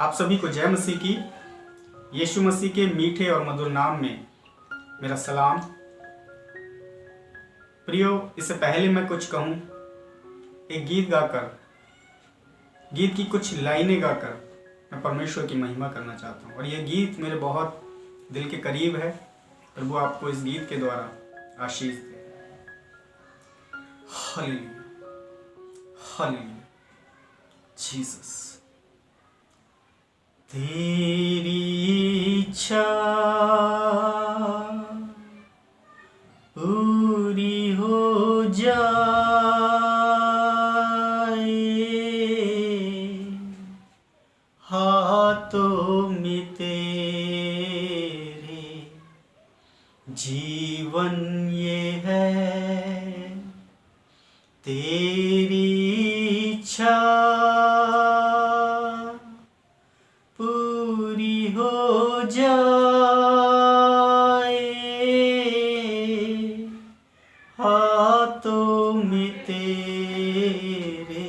आप सभी को जय मसीह की। यीशु मसीह के मीठे और मधुर नाम में मेरा सलाम। प्रियो, इससे पहले मैं कुछ कहूँ, एक गीत गाकर, गीत की कुछ लाइनें गाकर मैं परमेश्वर की महिमा करना चाहता हूँ। और यह गीत मेरे बहुत दिल के करीब है। प्रभु आपको इस गीत के द्वारा आशीष दे। Hallelujah, hallelujah, Jesus. तेरी इच्छा पूरी हो जाए, हाथों में तेरे जीवन ये है। तेरी इच्छा पूरी हो जाए, हाथों में तेरे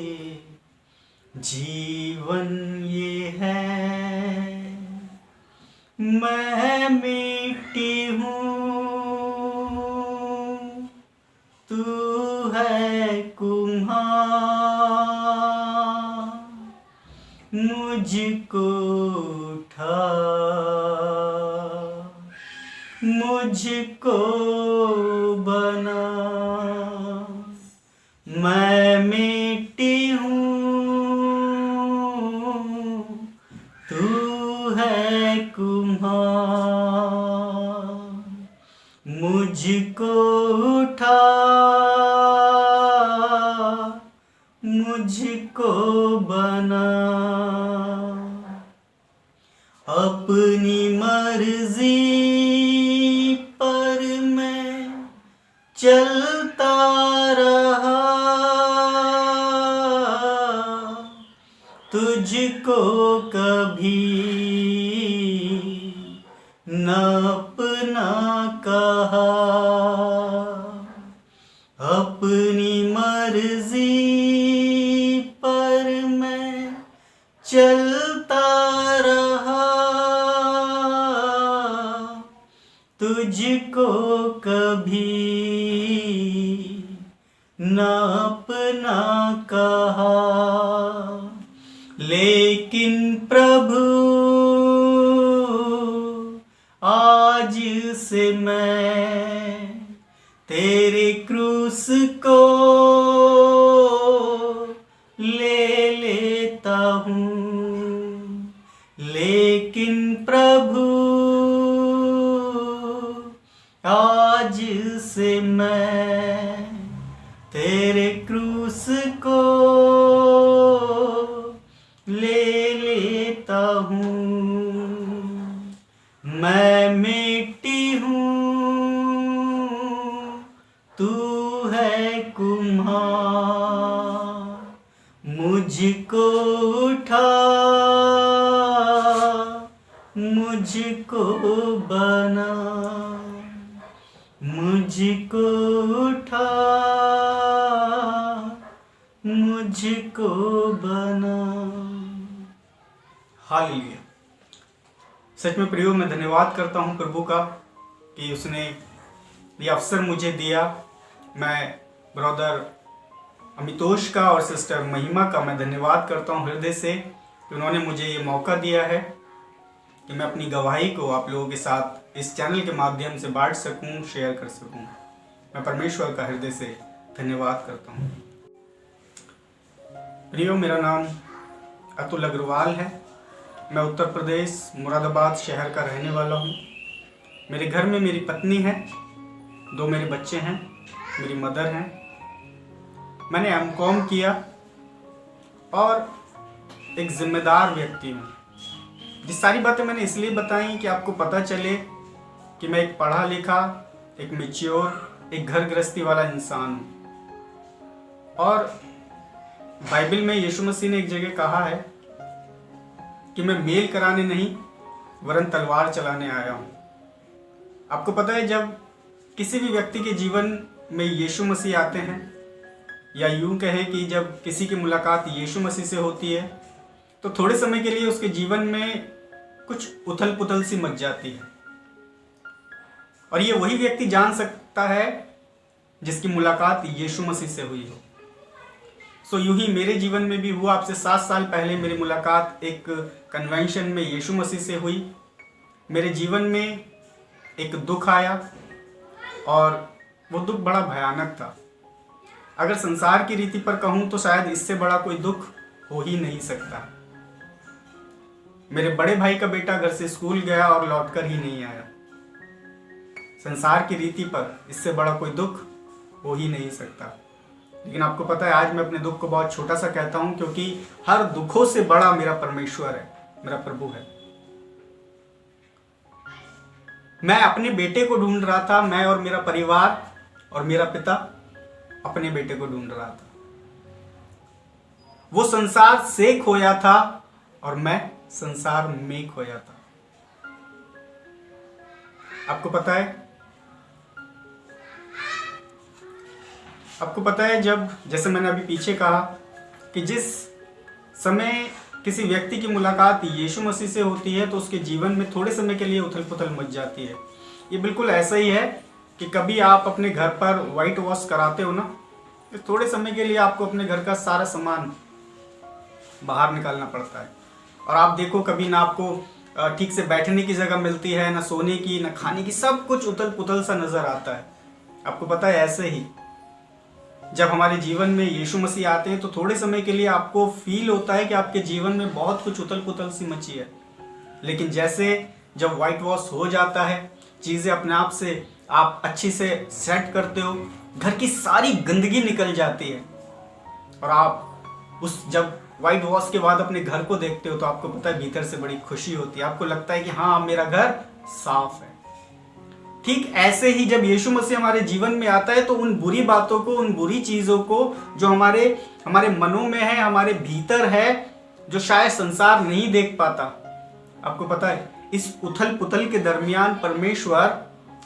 जीवन ये है। मैं मिट्टी हूँ, तू है कुम्हार, मुझको उठा, मुझको बना। मैं मिट्टी हूँ, तू है कुम्हार, मुझको उठा, मुझको बना। अपनी मर्जी पर मैं चलता रहा, तुझको कभी न अपना कहा। अपनी मर्जी पर मैं चलता रहा, तुझको कभी न अपना कहा। लेकिन प्रभु आज से मैं तेरे क्रूस को ले लेता हूँ। लेकिन प्रभु आज से मैं तेरे क्रूस को ले लेता हूँ। मैं मिट्टी हूँ, तू है कुम्हार, मुझको उठा, मुझको बना। मुझको उठा, मुझको बना। हालेलुया। सच में प्रियो, मैं धन्यवाद करता हूँ प्रभु का कि उसने ये अवसर मुझे दिया। मैं ब्रदर अमितोष का और सिस्टर महिमा का मैं धन्यवाद करता हूँ हृदय से कि उन्होंने मुझे ये मौका दिया है कि मैं अपनी गवाही को आप लोगों के साथ इस चैनल के माध्यम से बांट सकूं, शेयर कर सकूं। मैं परमेश्वर का हृदय से धन्यवाद करता हूं। प्रियो, मेरा नाम अतुल अग्रवाल है। मैं उत्तर प्रदेश मुरादाबाद शहर का रहने वाला हूं। मेरे घर में मेरी पत्नी है, 2 मेरे बच्चे हैं, मेरी मदर हैं। मैंने एमकॉम किया और एक जिम्मेदार व्यक्ति हूँ। ये सारी बातें मैंने इसलिए बताई कि आपको पता चले कि मैं एक पढ़ा लिखा, एक मैच्योर, एक घर गृहस्थी वाला इंसान हूँ। और बाइबल में यीशु मसीह ने एक जगह कहा है कि मैं मेल कराने नहीं वरन तलवार चलाने आया हूँ। आपको पता है, जब किसी भी व्यक्ति के जीवन में यीशु मसीह आते हैं, या यूं कहें कि जब किसी की मुलाकात यीशु मसीह से होती है, तो थोड़े समय के लिए उसके जीवन में कुछ उथल पुथल सी मच जाती है। और ये वही व्यक्ति जान सकता है जिसकी मुलाकात यीशु मसीह से हुई हो। सो यूं ही मेरे जीवन में भी हुआ। आपसे 7 साल पहले मेरी मुलाकात एक कन्वेंशन में यीशु मसीह से हुई। मेरे जीवन में एक दुख आया और वो दुख बड़ा भयानक था। अगर संसार की रीति पर कहूँ तो शायद इससे बड़ा कोई दुख हो ही नहीं सकता। मेरे बड़े भाई का बेटा घर से स्कूल गया और लौटकर ही नहीं आया। संसार की रीति पर इससे बड़ा कोई दुख हो ही नहीं सकता। लेकिन आपको पता है, आज मैं अपने दुख को बहुत छोटा सा कहता हूं, क्योंकि हर दुखों से बड़ा मेरा परमेश्वर है, मेरा प्रभु है। मैं अपने बेटे को ढूंढ रहा था। मैं और मेरा परिवार और मेरा पिता अपने बेटे को ढूंढ रहा था। वो संसार से खोया था और मैं संसार में खोया था। आपको पता है जब, जैसे मैंने अभी पीछे कहा कि जिस समय किसी व्यक्ति की मुलाकात यीशु मसीह से होती है तो उसके जीवन में थोड़े समय के लिए उथल पुथल मच जाती है। ये बिल्कुल ऐसा ही है कि कभी आप अपने घर पर वाइट वॉश कराते हो ना, तो थोड़े समय के लिए आपको अपने घर का सारा सामान बाहर निकालना पड़ता है। और आप देखो, कभी ना आपको ठीक से बैठने की जगह मिलती है, ना सोने की, ना खाने की, सब कुछ उथल पुथल सा नजर आता है। आपको पता है, ऐसे ही जब हमारे जीवन में यीशु मसीह आते हैं तो थोड़े समय के लिए आपको फील होता है कि आपके जीवन में बहुत कुछ उथल पुथल सी मची है। लेकिन जैसे जब वाइट वॉश हो जाता है, चीज़ें अपने आप से आप अच्छी से सेट करते हो, घर की सारी गंदगी निकल जाती है और आप जब वाइट वॉश के बाद अपने घर को देखते हो तो आपको पता है भीतर से बड़ी खुशी होती है। आपको लगता है कि हाँ, मेरा घर साफ है। ठीक ऐसे ही जब यीशु मसीह हमारे जीवन में आता है तो उन बुरी बातों को, उन बुरी चीजों को जो हमारे मनों में है, हमारे भीतर है, जो शायद संसार नहीं देख पाता, आपको पता है इस उथल पुथल के दरमियान परमेश्वर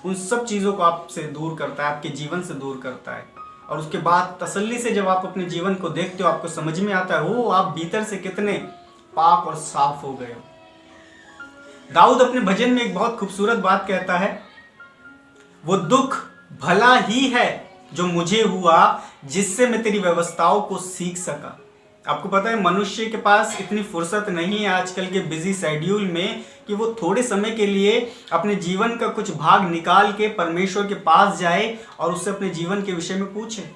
उन सब चीजों को आपसे दूर करता है, आपके जीवन से दूर करता है। और उसके बाद तसल्ली से जब आप अपने जीवन को देखते हो, आपको समझ में आता है ओ, आप भीतर से कितने पाक और साफ हो गए हो। दाऊद अपने भजन में एक बहुत खूबसूरत बात कहता है, वो दुख भला ही है जो मुझे हुआ, जिससे मैं तेरी व्यवस्थाओं को सीख सका। आपको पता है, मनुष्य के पास इतनी फुर्सत नहीं है आजकल के बिजी शेड्यूल में कि वो थोड़े समय के लिए अपने जीवन का कुछ भाग निकाल के परमेश्वर के पास जाए और उससे अपने जीवन के विषय में पूछे।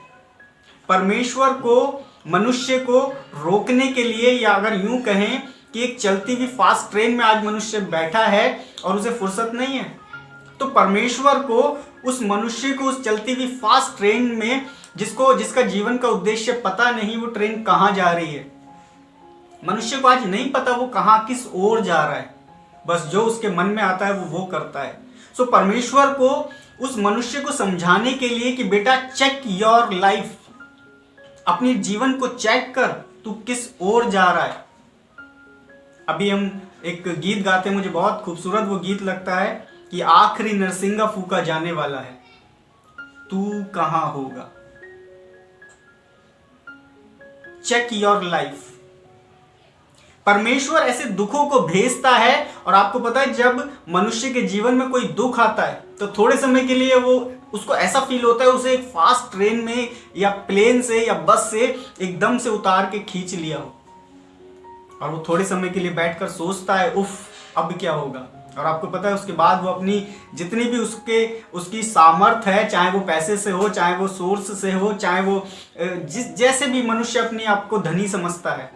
परमेश्वर को, मनुष्य को रोकने के लिए, या अगर यूं कहें कि एक चलती हुई फास्ट ट्रेन में आज मनुष्य बैठा है और उसे फुर्सत नहीं है, तो परमेश्वर को, उस मनुष्य को उस चलती हुई फास्ट ट्रेन में, जिसका जीवन का उद्देश्य पता नहीं, वो ट्रेन कहां जा रही है, मनुष्य को आज नहीं पता वो कहां किस ओर जा रहा है। बस जो उसके मन में आता है वो करता है। सो परमेश्वर को उस मनुष्य को समझाने के लिए कि बेटा, चेक योर लाइफ, अपने जीवन को चेक कर, तू किस ओर जा रहा है। अभी हम एक गीत गाते हैं, मुझे बहुत खूबसूरत वो गीत लगता है कि आखिरी नरसिंगा फूका जाने वाला है, तू कहां होगा। Check your life. परमेश्वर ऐसे दुखों को भेजता है और आपको पता है जब मनुष्य के जीवन में कोई दुख आता है तो थोड़े समय के लिए उसको ऐसा फील होता है उसे एक फास्ट ट्रेन में या प्लेन से या बस से एकदम से उतार के खींच लिया हो, और वो थोड़े समय के लिए बैठकर सोचता है उफ, अब क्या होगा। और आपको पता है उसके बाद वो अपनी जितनी भी उसकी सामर्थ्य है, चाहे वो पैसे से हो, चाहे वो सोर्स से हो, चाहे वो जैसे भी मनुष्य अपने आप को धनी समझता है,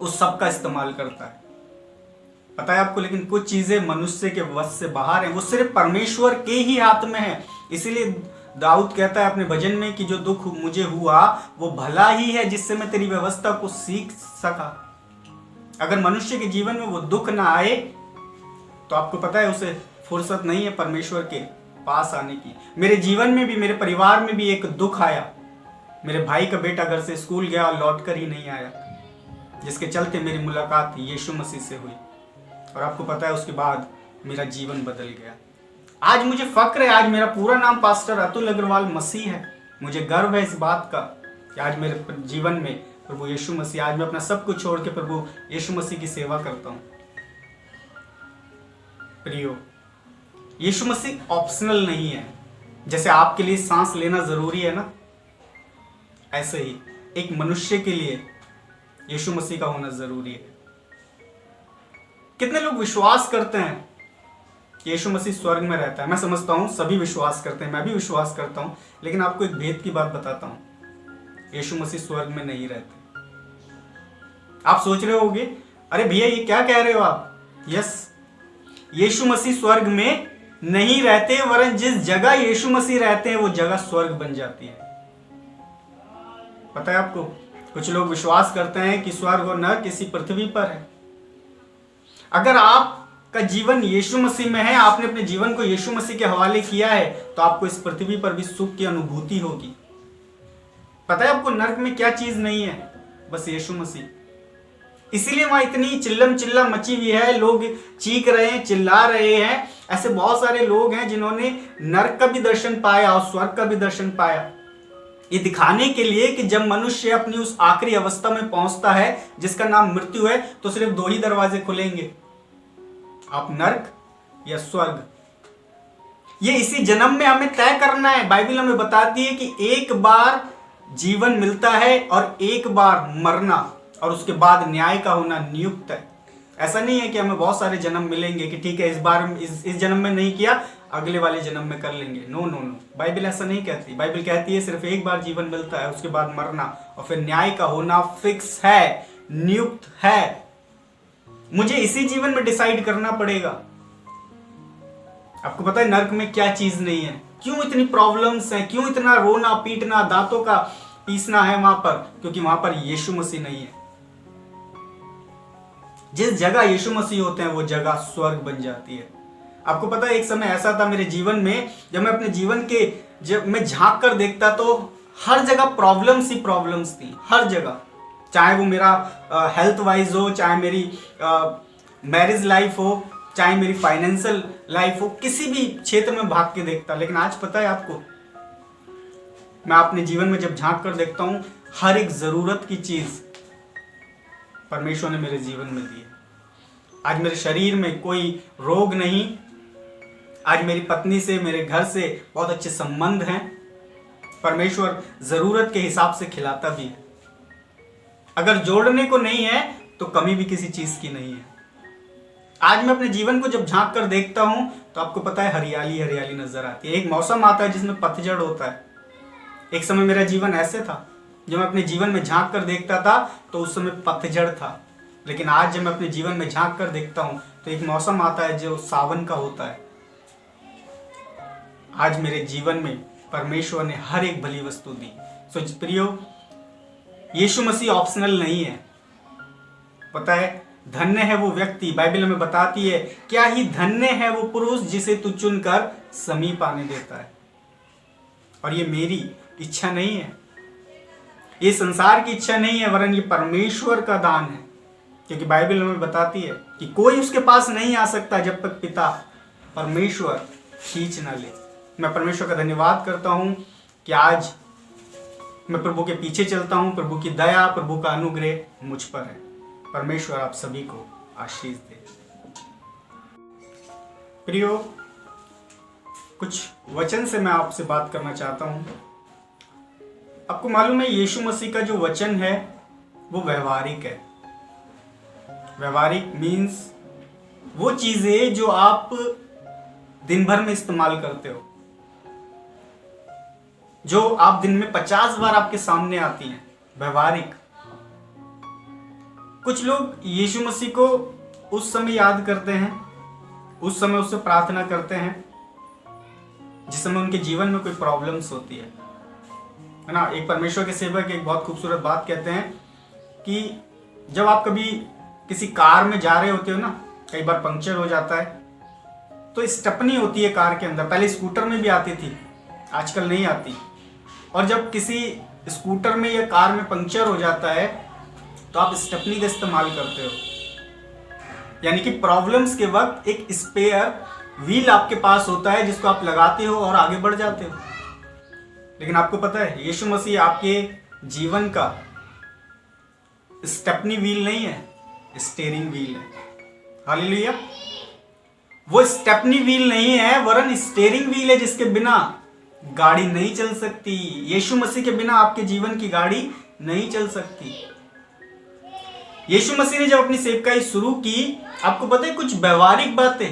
उस सब का इस्तेमाल करता है। पता है आपको, लेकिन कुछ चीजें मनुष्य के वश से बाहर हैं, वो सिर्फ परमेश्वर के ही हाथ में है। इसीलिए दाऊद कहता है अपने भजन में कि जो दुख मुझे हुआ वो भला ही है, जिससे मैं तेरी व्यवस्था को सीख सका। अगर मनुष्य के जीवन में वो दुख ना आए तो आपको पता है उसे फुर्सत नहीं है परमेश्वर के पास आने की। मेरे जीवन में भी, मेरे परिवार में भी एक दुख आया। मेरे भाई का बेटा घर से स्कूल गया और लौट कर ही नहीं आया, जिसके चलते मेरी मुलाकात यीशु मसीह से हुई। और आपको पता है उसके बाद मेरा जीवन बदल गया। आज मुझे फक्र है, आज मेरा पूरा नाम पास्टर अतुल अग्रवाल मसीह है। मुझे गर्व है इस बात का कि आज मेरे जीवन में प्रभु यीशु मसीह। आज मैं अपना सब कुछ छोड़ के प्रभु यीशु मसीह की सेवा करता हूँ। प्रियो, यीशु मसीह ऑप्शनल नहीं है। जैसे आपके लिए सांस लेना जरूरी है ना, ऐसे ही एक मनुष्य के लिए यीशु मसीह का होना जरूरी है। कितने लोग विश्वास करते हैं कि यीशु मसीह स्वर्ग में रहता है? मैं समझता हूं सभी विश्वास करते हैं, मैं भी विश्वास करता हूं, लेकिन आपको एक भेद की बात बताता हूं, यीशु मसीह स्वर्ग में नहीं रहते। आप सोच रहे होंगे, अरे भैया ये क्या कह रहे हो आप? यस, यीशु मसीह स्वर्ग में नहीं रहते, वरन जिस जगह यीशु मसीह रहते हैं वो जगह स्वर्ग बन जाती है। पता है आपको, कुछ लोग विश्वास करते हैं कि स्वर्ग और नरक किसी पृथ्वी पर है। अगर आपका जीवन यीशु मसीह में है, आपने अपने जीवन को यीशु मसीह के हवाले किया है, तो आपको इस पृथ्वी पर भी सुख की अनुभूति होगी। पता है आपको नरक में क्या चीज नहीं है? बस यीशु मसीह। इसीलिए वहां इतनी चिल्लम चिल्ला मची हुई है, लोग चीख रहे हैं, चिल्ला रहे हैं। ऐसे बहुत सारे लोग हैं जिन्होंने नरक का भी दर्शन पाया और स्वर्ग का भी दर्शन पाया, ये दिखाने के लिए कि जब मनुष्य अपनी उस आखिरी अवस्था में पहुंचता है जिसका नाम मृत्यु है, तो सिर्फ दो ही दरवाजे खुलेंगे, आप नरक या स्वर्ग। ये इसी जन्म में हमें तय करना है। बाइबल हमें बताती है कि एक बार जीवन मिलता है और एक बार मरना, और उसके बाद न्याय का होना नियुक्त है। ऐसा नहीं है कि हमें बहुत सारे जन्म मिलेंगे कि ठीक है इस बार इस जन्म में नहीं किया, अगले वाले जन्म में कर लेंगे। नो नो नो, बाइबल ऐसा नहीं कहती। बाइबल कहती है सिर्फ एक बार जीवन मिलता है, उसके बाद मरना, और फिर न्याय का होना फिक्स है, नियुक्त है। मुझे इसी जीवन में डिसाइड करना पड़ेगा। आपको पता है नरक में क्या चीज नहीं है? क्यों इतनी प्रॉब्लम्स हैं? क्यों इतना रोना पीटना, दांतों का पीसना है वहां पर? क्योंकि वहां पर यीशु मसीह नहीं है। जिस जगह यीशु मसीह होते हैं वो जगह स्वर्ग बन जाती है। आपको पता है एक समय ऐसा था मेरे जीवन में, जब मैं अपने जीवन के जब मैं झांक कर देखता तो हर जगह प्रॉब्लम्स ही प्रॉब्लम्स थी, हर जगह। चाहे वो मेरा हेल्थ वाइज हो, चाहे मेरी मैरिज लाइफ हो, चाहे मेरी फाइनेंशियल लाइफ हो, किसी भी क्षेत्र में भाग के देखता। लेकिन आज पता है आपको, मैं अपने जीवन में जब झांक कर देखता हूं, हर एक जरूरत की चीज परमेश्वर ने मेरे जीवन में दी है। आज मेरे शरीर में कोई रोग नहीं। आज मेरी पत्नी से, मेरे घर से बहुत अच्छे संबंध हैं। परमेश्वर जरूरत के हिसाब से खिलाता भी है। अगर जोड़ने को नहीं है तो कमी भी किसी चीज की नहीं है। आज मैं अपने जीवन को जब झांक कर देखता हूं तो आपको पता है हरियाली हरियाली नजर आती है। एक मौसम आता है जिसमें पतझड़ होता है। एक समय मेरा जीवन ऐसे था, जब मैं अपने जीवन में झांक कर देखता था तो उस समय पतझड़ था। लेकिन आज जब मैं अपने जीवन में झांक कर देखता हूं तो एक मौसम आता है जो सावन का होता है। आज मेरे जीवन में परमेश्वर ने हर एक भली वस्तु दी। सो प्रियो, यीशु मसीह ऑप्शनल नहीं है। पता है, धन्य है वो व्यक्ति, बाइबल हमें बताती है, क्या ही धन्य है वो पुरुष जिसे तू चुनकर समीप आने देता है। और ये मेरी इच्छा नहीं है, ये संसार की इच्छा नहीं है, वरन ये परमेश्वर का दान है। क्योंकि बाइबल हमें बताती है कि कोई उसके पास नहीं आ सकता जब तक पिता परमेश्वर खींच ना ले। मैं परमेश्वर का धन्यवाद करता हूं कि आज मैं प्रभु के पीछे चलता हूं। प्रभु की दया, प्रभु का अनुग्रह मुझ पर है। परमेश्वर आप सभी को आशीष दे। प्रियो, कुछ वचन से मैं आपसे बात करना चाहता हूं। आपको मालूम है यीशु मसीह का जो वचन है वो व्यवहारिक है। व्यवहारिक मीन्स वो चीजें जो आप दिन भर में इस्तेमाल करते हो, जो आप दिन में 50 बार आपके सामने आती हैं, व्यवहारिक। कुछ लोग यीशु मसीह को उस समय याद करते हैं, उस समय उससे प्रार्थना करते हैं जिस समय उनके जीवन में कोई प्रॉब्लम्स होती है ना। एक परमेश्वर के सेवक एक बहुत खूबसूरत बात कहते हैं कि जब आप कभी किसी कार में जा रहे होते हो ना, कई बार पंक्चर हो जाता है तो स्टेपनी होती है कार के अंदर। पहले स्कूटर में भी आती थी, आजकल नहीं आती। और जब किसी स्कूटर में या कार में पंक्चर हो जाता है तो आप स्टेपनी का इस्तेमाल करते हो। यानी कि प्रॉब्लम्स के वक्त एक स्पेयर व्हील आपके पास होता है जिसको आप लगाते हो और आगे बढ़ जाते हो। लेकिन आपको पता है यीशु मसीह आपके जीवन का स्टेपनी व्हील नहीं है, स्टीयरिंग व्हील है। हालेलुया। वो स्टेपनी व्हील नहीं है वरन स्टीयरिंग व्हील है, जिसके बिना गाड़ी नहीं चल सकती। यीशु मसीह के बिना आपके जीवन की गाड़ी नहीं चल सकती। यीशु मसीह ने जब अपनी सेवकाई शुरू की, आपको पता है कुछ व्यवहारिक बातें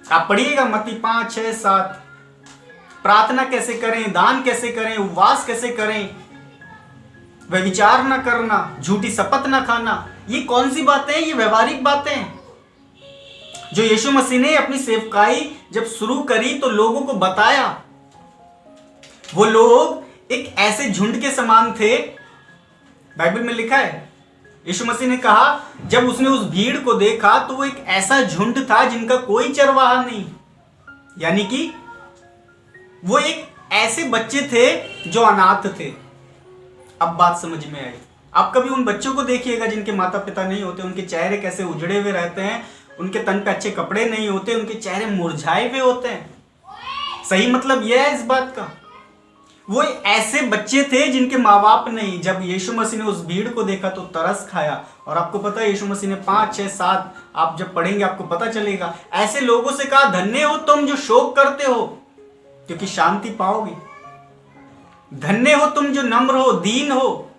आप पढ़िएगा, मत्ती 5, 6, 7। प्रार्थना कैसे करें, दान कैसे करें, उपवास कैसे करें, व्यभिचार ना करना, झूठी शपथ ना खाना, ये कौन सी बातें हैं? ये व्यवहारिक बातें हैं जो यीशु मसीह ने अपनी सेवकाई जब शुरू करी तो लोगों को बताया। वो लोग एक ऐसे झुंड के समान थे, बाइबल में लिखा है। यीशु मसीह ने कहा जब उसने उस भीड़ को देखा तो वो एक ऐसा झुंड था जिनका कोई चरवाहा नहीं, यानी कि वो एक ऐसे बच्चे थे जो अनाथ थे। अब बात समझ में आई। आप कभी उन बच्चों को देखिएगा जिनके माता पिता नहीं होते, उनके चेहरे कैसे उजड़े हुए रहते हैं, उनके तन पे अच्छे कपड़े नहीं होते, उनके चेहरे मुरझाए हुए होते हैं। सही मतलब यह है इस बात का, वो ऐसे बच्चे थे जिनके माँ बाप नहीं। जब यीशु मसीह ने उस भीड़ को देखा तो तरस खाया। और आपको पता है यीशु मसीह ने 5, 6, 7 आप जब पढ़ेंगे आपको पता चलेगा, ऐसे लोगों से कहा धन्य हो तुम जो शोक करते हो, क्योंकि शांति पाओगे। धन्य हो तुम जो नम्र हो, दीन हो।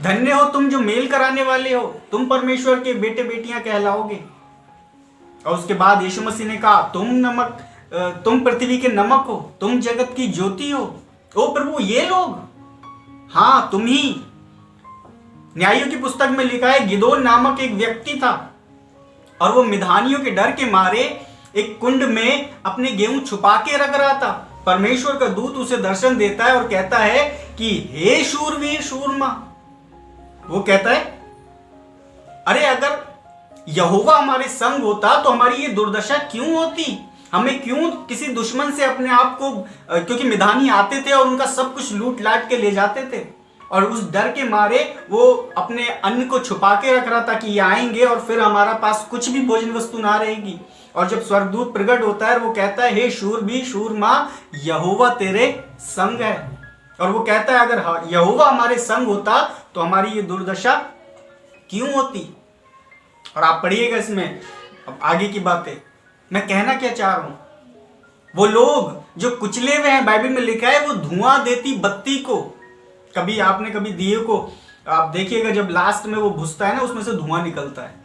धन्य हो तुम जो मेल कराने वाले हो, तुम परमेश्वर के बेटे बेटियां कहलाओगे। और उसके बाद यीशु मसीह ने कहा तुम पृथ्वी के नमक हो, तुम जगत की ज्योति हो। ओ प्रभु, ये लोग, हाँ तुम ही। न्यायों की पुस्तक में लिखा है गिदोन नामक एक व्यक्ति था और वो मिधानियों के डर के मारे एक कुंड में अपने गेहूं छुपा के रख रहा था। परमेश्वर का दूत उसे दर्शन देता है और कहता है कि हे शूरवीर शूरमा। वो कहता है अरे अगर यहोवा हमारे संग होता तो हमारी ये दुर्दशा क्यों होती, हमें क्यों किसी दुश्मन से अपने आप को, क्योंकि मिधानी आते थे और उनका सब कुछ लूट लाट के ले जाते थे और उस डर के मारे वो अपने अन्न को छुपा के रख रहा था कि ये आएंगे और फिर हमारा पास कुछ भी भोजन वस्तु ना रहेगी। और जब स्वर्गदूत प्रकट होता है वो कहता है हे शूरवीर शूरमा, यहोवा तेरे संग है। और वो कहता है अगर यहोवा हमारे संग होता तो हमारी ये दुर्दशा क्यों होती। और आप पढ़िएगा इसमें अब आगे की बातें। मैं कहना क्या चाह रहा हूं, वो लोग जो कुचले हुए हैं, बाइबल में लिखा है वो धुआं देती बत्ती को, कभी आपने कभी दिए को आप देखिएगा जब लास्ट में वो बुझता है ना, उसमें से धुआं निकलता है।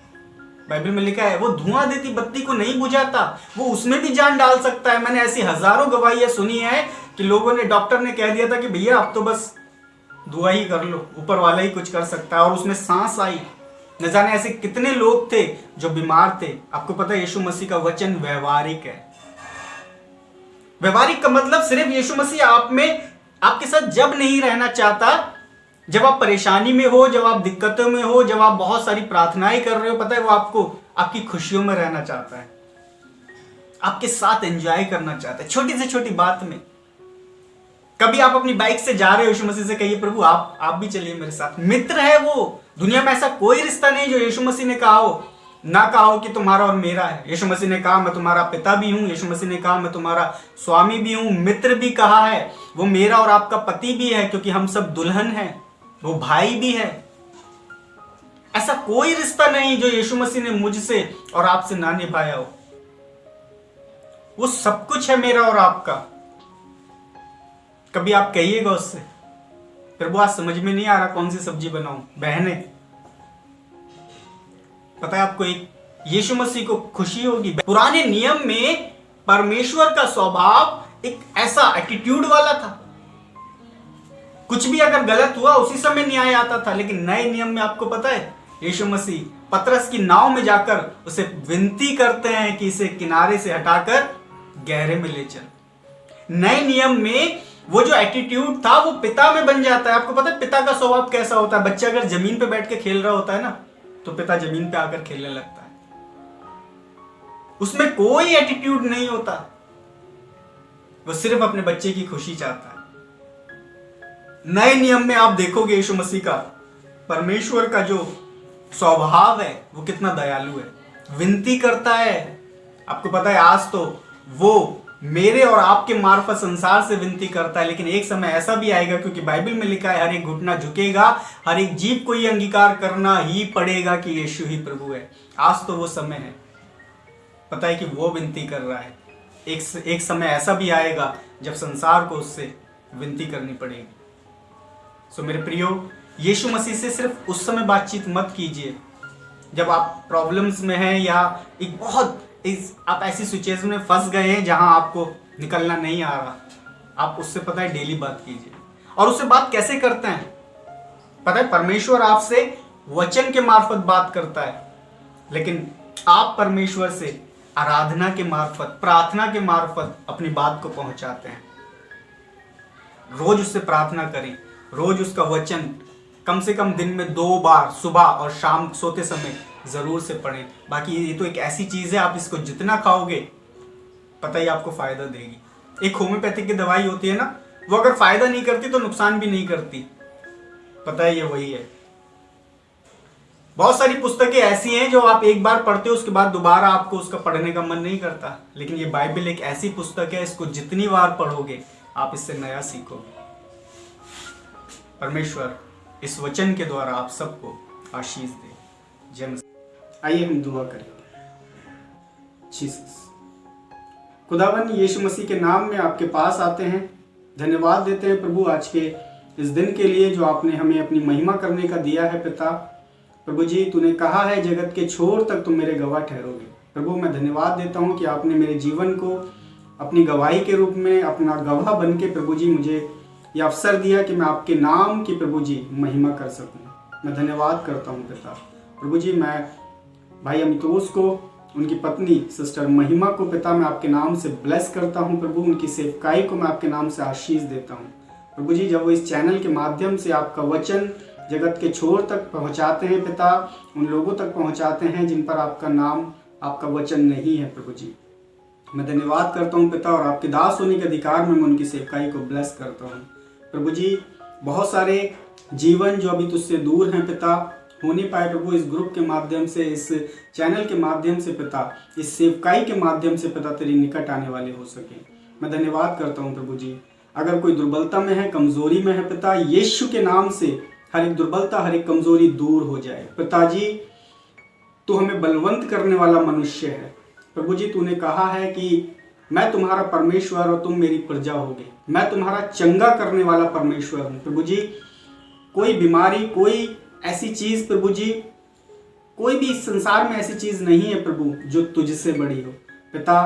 बाइबल में लिखा है वो धुआं देती बत्ती को नहीं बुझाता, वो उसमें भी जान डाल सकता है। मैंने ऐसी हजारों गवाहियां सुनी है कि लोगों ने, डॉक्टर ने कह दिया था कि भैया अब तो बस दुआ ही कर लो, ऊपर वाला ही कुछ कर सकता है, और उसमें सांस आई। न जाने ऐसे कितने लोग थे जो बीमार थे। आपको पता है यीशु मसीह का वचन व्यवहारिक है। व्यवहारिक का मतलब सिर्फ यीशु मसीह आप में, आपके साथ जब नहीं रहना चाहता, जब आप परेशानी में हो, जब आप दिक्कतों में हो, जब आप बहुत सारी प्रार्थनाएं कर रहे हो, पता है वो आपको आपकी खुशियों में रहना चाहता है, आपके साथ एंजॉय करना चाहता है, छोटी से छोटी बात में। कभी आप अपनी बाइक से जा रहे हो, यीशु मसीह से कहिए प्रभु आप भी चलिए मेरे साथ। मित्र है वो। दुनिया में ऐसा कोई रिश्ता नहीं जो यीशु मसीह ने कहा हो ना कहा हो कि तुम्हारा और मेरा है। यीशु मसीह ने कहा मैं तुम्हारा पिता भी हूं, यीशु मसीह ने कहा मैं तुम्हारा स्वामी भी हूं, मित्र भी कहा है, वो मेरा और आपका पति भी है क्योंकि हम सब दुल्हन हैं, वो भाई भी है। ऐसा कोई रिश्ता नहीं जो यीशु मसीह ने मुझसे और आपसे ना निभाया हो। वो सब कुछ है मेरा और आपका। कभी आप कहिएगा उससे प्रभु आज समझ में नहीं आ रहा कौन सी सब्जी बनाऊं। बहने, पता है आपको, एक यीशु मसीह को खुशी होगी। पुराने नियम में परमेश्वर का स्वभाव एक ऐसा एटीट्यूड वाला था, कुछ भी अगर गलत हुआ उसी समय न्याय आता था। लेकिन नए नियम में आपको पता है यीशु मसीह पतरस की नाव में जाकर उसे विनती करते हैं कि इसे किनारे से हटाकर गहरे में ले चल। नए नियम में वो जो एटीट्यूड था वो पिता में बन जाता है। आपको पता है पिता का स्वभाव कैसा होता है। बच्चा अगर जमीन पे बैठ के खेल रहा होता है ना, तो पिता जमीन पे आकर खेलने लगता है, उसमें कोई एटीट्यूड नहीं होता, वो सिर्फ अपने बच्चे की खुशी चाहता है। नए नियम में आप देखोगे यीशु मसीह का, परमेश्वर का जो स्वभाव है वो कितना दयालु है, विनती करता है। आपको पता है आज तो वो मेरे और आपके मार्फत संसार से विनती करता है, लेकिन एक समय ऐसा भी आएगा, क्योंकि बाइबल में लिखा है हर एक घुटना झुकेगा, हर एक जीव को ये अंगीकार करना ही पड़ेगा कि यीशु ही प्रभु है। आज तो वो समय है, पता है कि वो विनती कर रहा है। एक समय ऐसा भी आएगा जब संसार को उससे विनती करनी पड़ेगी। सो मेरे प्रियो, यीशु मसीह से सिर्फ उस समय बातचीत मत कीजिए जब आप प्रॉब्लम्स में हैं या आप ऐसी सिचुएशन में फंस गए हैं जहां आपको निकलना नहीं आ रहा। आप उससे पता है डेली बात कीजिए। और उससे बात कैसे करते हैं पता है? परमेश्वर आपसे वचन के मार्फत बात करता है, लेकिन आप परमेश्वर से आराधना के मार्फत, प्रार्थना के मार्फत अपनी बात को पहुंचाते हैं। रोज उससे प्रार्थना करें, रोज उसका वचन कम से कम दिन में 2 बार, सुबह और शाम सोते समय जरूर से पढ़ें। बाकी ये तो एक ऐसी चीज है, आप इसको जितना खाओगे पता ही आपको फायदा देगी। एक होम्योपैथिक की दवाई होती है ना, वो अगर फायदा नहीं करती तो नुकसान भी नहीं करती, पता है, ये वही है। बहुत सारी पुस्तकें ऐसी हैं जो आप एक बार पढ़ते हो, उसके बाद दोबारा आपको उसका पढ़ने का मन नहीं करता, लेकिन ये बाइबल एक ऐसी पुस्तक है, इसको जितनी बार पढ़ोगे आप इससे नया सीखोगे। परमेश्वर इस वचन के द्वारा आप सबको आशीष दे। जय मसीह। आइए हम दुआ करें। जीसस, खुदावन यीशु मसीह के नाम में आपके पास आते हैं, धन्यवाद देते हैं प्रभु आज के इस दिन के लिए जो आपने हमें अपनी महिमा करने का दिया है। पिता प्रभु जी, तूने कहा है जगत के छोर तक तुम मेरे गवाह ठहरोगे। प्रभु मैं धन्यवाद देता हूँ कि आपने मेरे जीवन को अपनी गवाही के रूप में, अपना गवाह बन के प्रभु जी मुझे यह अवसर दिया कि मैं आपके नाम की प्रभु जी महिमा कर सकूं। मैं धन्यवाद करता हूं पिता। प्रभु जी, मैं भाई अमितोष को, उनकी पत्नी सिस्टर महिमा को पिता मैं आपके नाम से ब्लेस करता हूं। प्रभु उनकी सेवकाई को मैं आपके नाम से आशीष देता हूं। प्रभु जी, जब वो इस चैनल के माध्यम से आपका वचन जगत के छोर तक पहुंचाते हैं पिता, उन लोगों तक पहुंचाते हैं जिन पर आपका नाम, आपका वचन नहीं है। प्रभु जी मैं धन्यवाद करता हूं पिता, और आपके दास होने के अधिकार में मैं उनकी सेवकाई को ब्लेस करता हूं। प्रभु जी, बहुत सारे जीवन जो अभी तुझसे दूर हैं पिता, हो नहीं पाए प्रभु, इस ग्रुप के माध्यम से, इस चैनल के माध्यम से पिता, इस सेवकाई के माध्यम से पिता तेरी निकट आने वाले हो सके। मैं धन्यवाद करता हूं प्रभु जी। अगर कोई दुर्बलता में है, कमजोरी में है पिता, यीशु के नाम से हर एक दुर्बलता, हर एक कमजोरी दूर हो जाए। पिताजी, तू हमें बलवंत करने वाला मनुष्य है। प्रभु जी, तूने कहा है कि मैं तुम्हारा परमेश्वर और तुम मेरी प्रजा होगे। मैं तुम्हारा चंगा करने वाला परमेश्वर हूँ। प्रभु जी, कोई बीमारी, कोई ऐसी चीज प्रभु जी, कोई भी इस संसार में ऐसी चीज नहीं है प्रभु जो तुझसे बड़ी हो। पिता,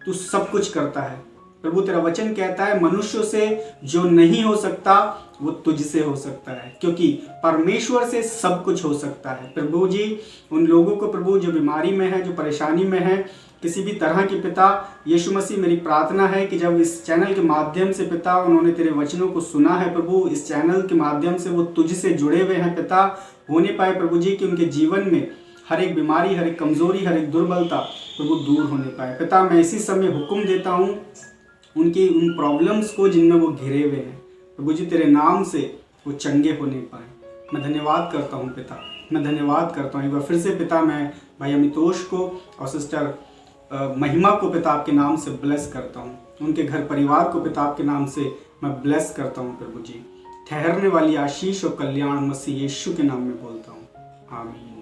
तू सब कुछ करता है। प्रभु तेरा वचन कहता है मनुष्यों से जो नहीं हो सकता वो तुझसे हो सकता है, क्योंकि परमेश्वर से सब कुछ हो सकता है। प्रभु जी, उन लोगों को प्रभु जो बीमारी में है, जो परेशानी में है, किसी भी तरह की पिता, यीशु मसीह मेरी प्रार्थना है कि जब इस चैनल के माध्यम से पिता उन्होंने तेरे वचनों को सुना है प्रभु, इस चैनल के माध्यम से वो तुझसे जुड़े हुए हैं पिता, हो नहीं पाए प्रभु जी कि उनके जीवन में हर एक बीमारी, हर एक कमजोरी, हर एक दुर्बलता प्रभु दूर होने पाए। पिता, मैं इसी समय हुक्म देता हूँ उनकी उन प्रॉब्लम्स को जिनमें वो घिरे हुए हैं प्रभु जी, तेरे नाम से वो चंगे होने पाए। मैं धन्यवाद करता हूँ पिता, मैं धन्यवाद करता हूँ। एक बार फिर से पिता मैं भाई अमितोष को और सिस्टर महिमा को पिता आपके नाम से ब्लेस करता हूँ। उनके घर परिवार को पिता आपके नाम से मैं ब्लेस करता हूँ प्रभु जी। ठहरने वाली आशीष और कल्याण मसीह यीशु के नाम में बोलता हूँ, आमीन।